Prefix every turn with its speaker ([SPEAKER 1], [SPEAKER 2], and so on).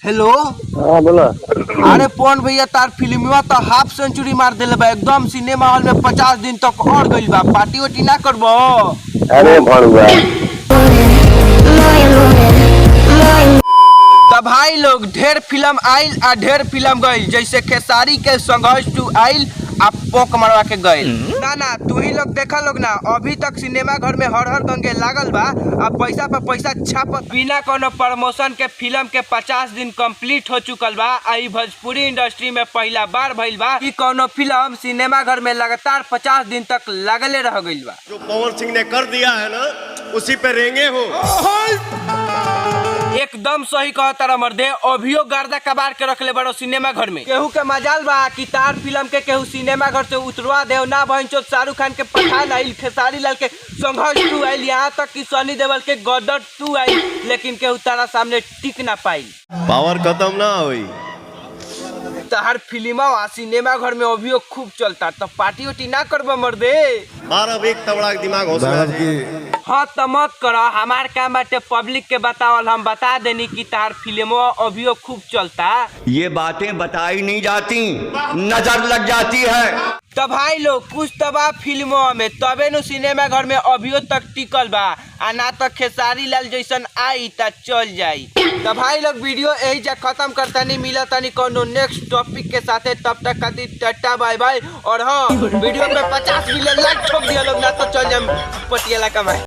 [SPEAKER 1] Hello.
[SPEAKER 2] हाँ बोला।
[SPEAKER 1] अरे पवन भैया तार फिल्मवा तो हाफ सेंचुरी मार दिले बा एकदम। सिनेमा हॉल में 50 दिन तक और गइल बा। पार्टी वार्टी ना करबो?
[SPEAKER 2] अरे भड़ुआ
[SPEAKER 1] तो भाई लोग ढेर फिल्म आइल आ ढेर फिल्म गइल, जैसे खेसारी के संघर्ष 2 आइल आ पोक मरवा के गइल। ना तू ही लोग देखा लोग ना, अभी तक सिनेमा घर में हर हर दंगे लागल बा। अब पैसा पर पैसा छापत बिना कोनो प्रमोशन के फिल्म के 50 दिन कंप्लीट हो चुकल बा। आई भोजपुरी इंडस्ट्री में पहला बार भइल बा कि कोनो फिल्म सिनेमा घर में लगातार 50 दिन तक लगले रह गइल बा।
[SPEAKER 3] जो पवन सिंह ने कर दिया है ना, उसी पे रेंगे हो।
[SPEAKER 1] एकदम सही कहता रा मर्दे। अभियो गर्दा कबार के रखले बड़ो सिनेमा घर में। केहू के मजाल बा कि तार फिल्म के केहू सिनेमा घर से उतरवा देव ना। भइंचो शाहरुख खान के पठान आइल, खेसारी लाल के संघर्ष 2 आइल, यहाँ तक कि सनी देओल के गदर 2 आइल, लेकिन केहू तारा सामने टिक ना पाइल।
[SPEAKER 3] पावर खत्म ना हुई।
[SPEAKER 1] हर फिल्म सिनेमा घर में अभियो खूब चलता, तो पार्टी वार्टी ना करबो मर्दे?
[SPEAKER 3] बारह एक तबड़ा दिमाग हो
[SPEAKER 1] हाँ तो मत करो, हमार काम बाटे पब्लिक के बतावल। हम बता देनी कि तार फिल्म अभियो खूब चलता।
[SPEAKER 4] ये बातें बताई नहीं जाती, नजर लग जाती है।
[SPEAKER 1] तो भाई लोग कुछ तबा फिल्मों में तबे नु सिनेमा घर में अभियो तक टिकल बा, आ ना तो खेसारी लाल जैसन आई त चल जाई। तो भाई लोग वीडियो यही जा खत्म करता नहीं, मिला तनी कोनो नेक्स्ट टॉपिक के साथे। तब तक खातिर टाटा बाय बाय। और हाँ, वीडियो पे 50 मिलियन लाइक ठोक दिया लोग, ना तो चल जाए पटियाला कमाए।